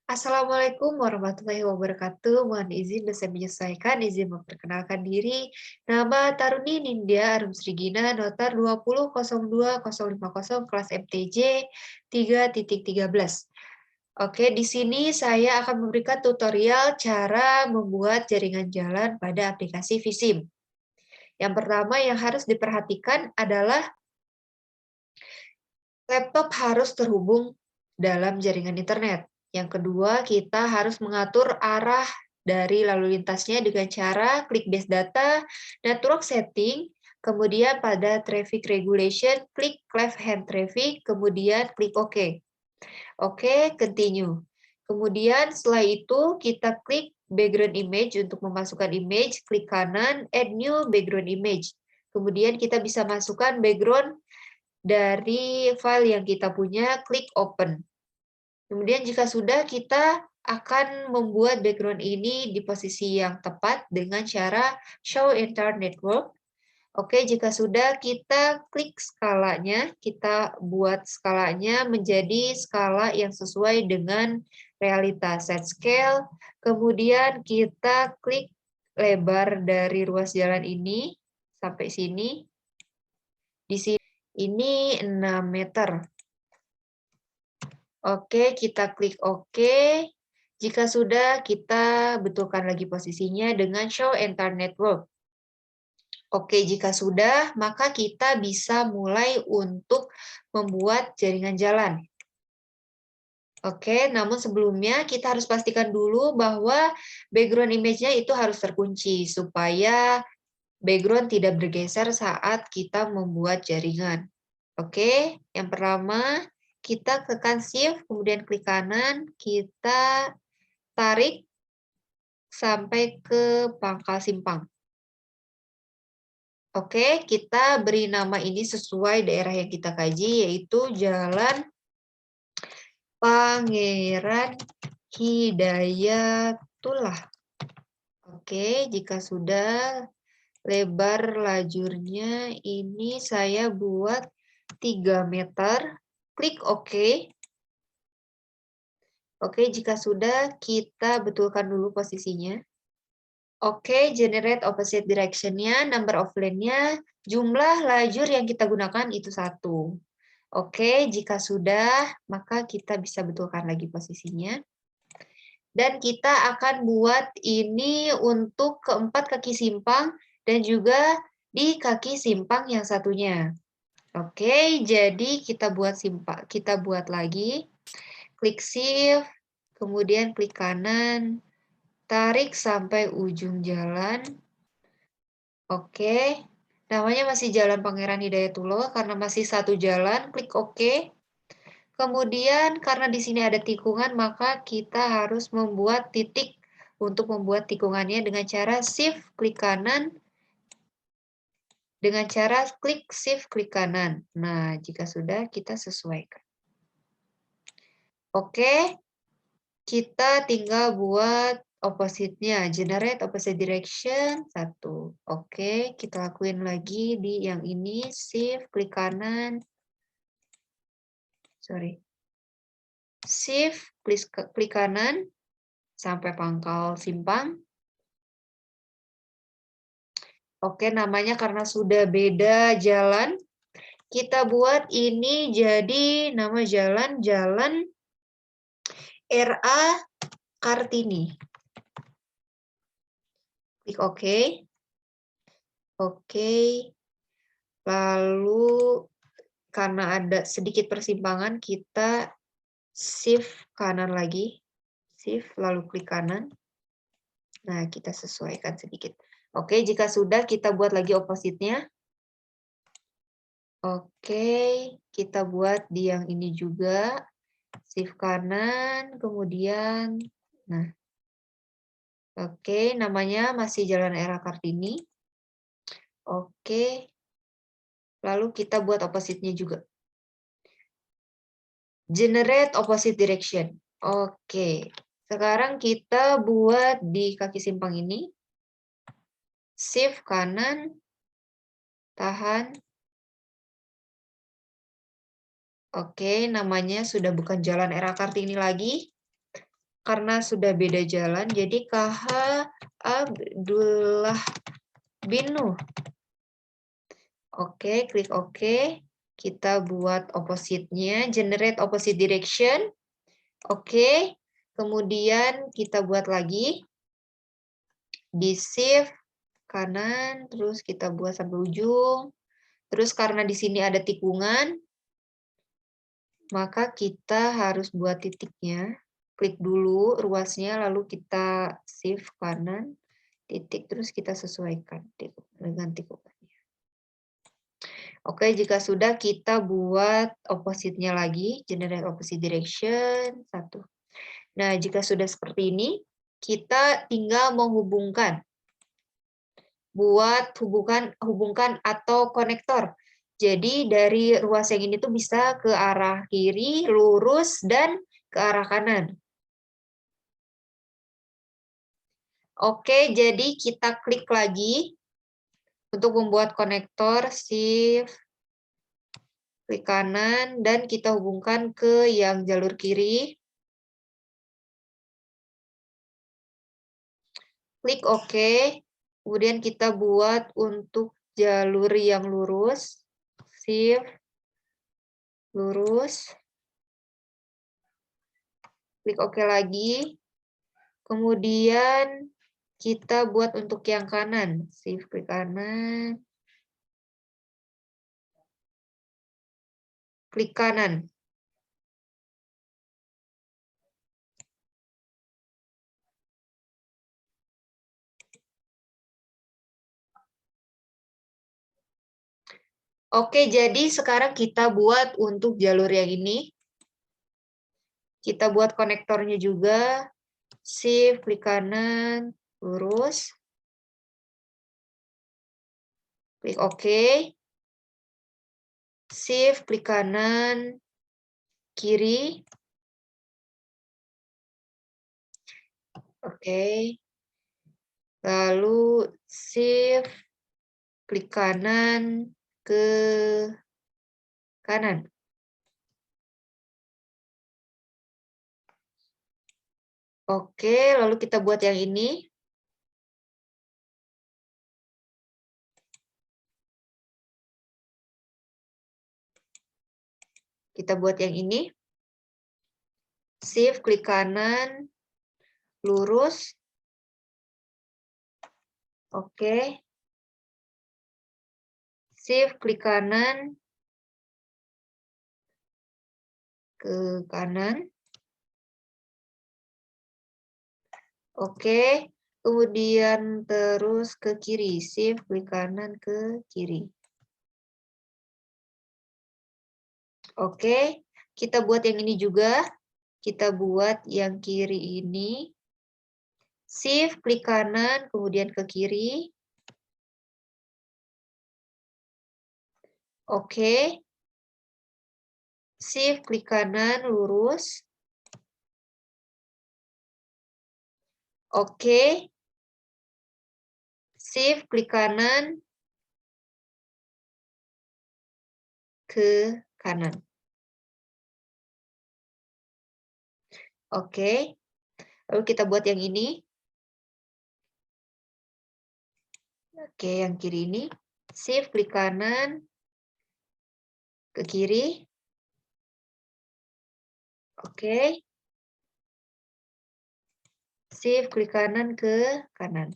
Assalamualaikum warahmatullahi wabarakatuh. Mohon izin saya menyesuaikan, izin memperkenalkan diri. Nama Taruni Nindya Arumsri Gina, notar 2002050 kelas MTJ 3.13. Oke, di sini saya akan memberikan tutorial cara membuat jaringan jalan pada aplikasi Visim. Yang pertama yang harus diperhatikan adalah laptop harus terhubung dalam jaringan internet. Yang kedua, kita harus mengatur arah dari lalu lintasnya dengan cara klik base data, network setting, kemudian pada traffic regulation, klik left hand traffic, kemudian klik OK. Oke, continue. Kemudian setelah itu kita klik background image untuk memasukkan image, klik kanan, add new background image. Kemudian kita bisa masukkan background dari file yang kita punya, klik open. Kemudian jika sudah, kita akan membuat background ini di posisi yang tepat dengan cara show entire network. Oke, jika sudah, kita klik skalanya, kita buat skalanya menjadi skala yang sesuai dengan realitas set scale. Kemudian kita klik lebar dari ruas jalan ini sampai sini. Di sini ini 6 meter. Oke, kita klik OK. Jika sudah, kita betulkan lagi posisinya dengan show entire network. Oke, jika sudah, maka kita bisa mulai untuk membuat jaringan jalan. Oke, namun sebelumnya kita harus pastikan dulu bahwa background image-nya itu harus terkunci supaya background tidak bergeser saat kita membuat jaringan. Oke, yang pertama kita tekan Shift, kemudian klik kanan, kita tarik sampai ke pangkal simpang. Oke, kita beri nama ini sesuai daerah yang kita kaji, yaitu Jalan Pangeran Hidayatullah. Oke, jika sudah, lebar lajurnya ini saya buat 3 meter. Klik OK. Oke, jika sudah, kita betulkan dulu posisinya. Oke, generate opposite direction-nya, number of lane-nya, jumlah lajur yang kita gunakan itu 1. Oke, jika sudah, maka kita bisa betulkan lagi posisinya. Dan kita akan buat ini untuk keempat kaki simpang dan juga di kaki simpang yang satunya. Oke, jadi kita buat lagi. Klik Shift, kemudian klik kanan, tarik sampai ujung jalan. Oke, namanya masih Jalan Pangeran Hidayatullah karena masih satu jalan, klik OK. Kemudian karena di sini ada tikungan, maka kita harus membuat titik untuk membuat tikungannya dengan cara Shift klik kanan, dengan cara klik Shift klik kanan. Nah, jika sudah, kita sesuaikan. Oke, kita tinggal buat opposite-nya, generate opposite direction 1. Oke, kita lakuin lagi di yang ini, Shift klik kanan. Shift klik kanan sampai pangkal simpang. Oke, namanya karena sudah beda jalan, kita buat ini jadi nama jalan RA Kartini. Klik OK. Oke. Lalu karena ada sedikit persimpangan, kita Shift kanan lagi. Shift lalu klik kanan. Nah, kita sesuaikan sedikit. Oke, jika sudah, kita buat lagi opposite-nya. Oke, kita buat di yang ini juga. Shift kanan, kemudian, nah, oke, namanya masih Jalan Era Kartini. Oke, lalu kita buat opposite-nya juga. Generate opposite direction. Oke, sekarang kita buat di kaki simpang ini. Shift kanan, tahan. Oke, namanya sudah bukan Jalan Era Kartini lagi. karena sudah beda jalan, jadi KH Abdullah bin Nuh. Oke, klik OK. Kita buat opposite-nya, generate opposite direction. Oke, kemudian kita buat lagi. Di shift kanan, terus kita buat sampai ujung. Terus karena di sini ada tikungan, maka kita harus buat titiknya. Klik dulu ruasnya, lalu kita shift kanan, titik, terus kita sesuaikan dengan tikungannya. Oke, jika sudah, kita buat opposite-nya lagi, generate opposite direction, 1. Nah, jika sudah seperti ini, kita tinggal menghubungkan. Buat hubungkan atau konektor. Jadi dari ruas yang ini tuh bisa ke arah kiri, lurus, dan ke arah kanan. Oke, jadi kita klik lagi untuk membuat konektor, shift, klik kanan, dan kita hubungkan ke yang jalur kiri. Klik OK, kemudian kita buat untuk jalur yang lurus, shift, lurus, klik OK lagi, kemudian kita buat untuk yang kanan, shift klik kanan, klik kanan. Oke, jadi sekarang kita buat untuk jalur yang ini. Kita buat konektornya juga, shift klik kanan, lurus, klik OK, shift klik kanan, kiri, oke, lalu shift klik kanan ke kanan. Oke, lalu kita buat yang ini. Kita buat yang ini. Shift klik kanan, lurus. Oke. Shift klik kanan ke kanan. Oke. Kemudian terus ke kiri, shift klik kanan ke kiri. Oke, kita buat yang ini juga. Kita buat yang kiri ini. Shift klik kanan, kemudian ke kiri. Oke. Shift klik kanan, lurus. Oke. Shift klik kanan ke kanan. Oke. Lalu kita buat yang ini. Oke, yang kiri ini. Shift klik kanan ke kiri. Oke. Shift klik kanan ke kanan.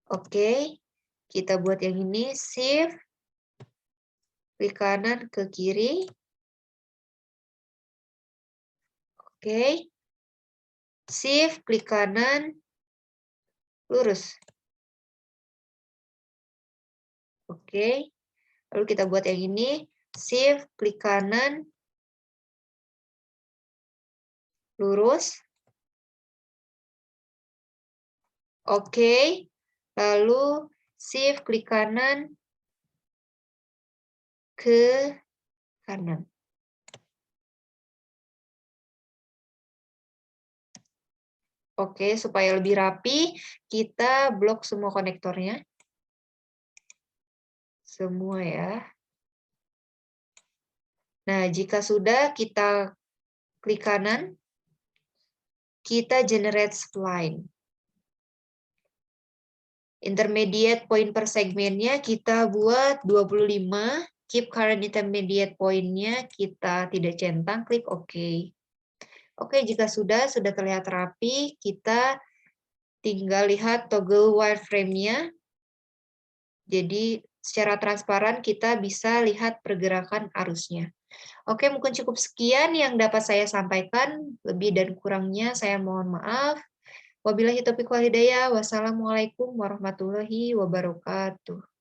Oke. Kita buat yang ini, shift klik kanan ke kiri. Oke. Shift klik kanan, lurus. Oke. Lalu kita buat yang ini, shift klik kanan, lurus. Oke. Lalu shift klik kanan ke kanan. Oke, supaya lebih rapi, kita blok semua konektornya. Semua ya. Nah, jika sudah, kita klik kanan, kita generate spline. Intermediate point per segmennya kita buat 25, keep current intermediate point-nya kita tidak centang, klik OK. Oke, jika sudah terlihat rapi, kita tinggal lihat toggle wireframe-nya. Jadi secara transparan kita bisa lihat pergerakan arusnya. Oke, mungkin cukup sekian yang dapat saya sampaikan. Lebih dan kurangnya saya mohon maaf. Wabillahi taufiq wal hidayah. Wassalamualaikum warahmatullahi wabarakatuh.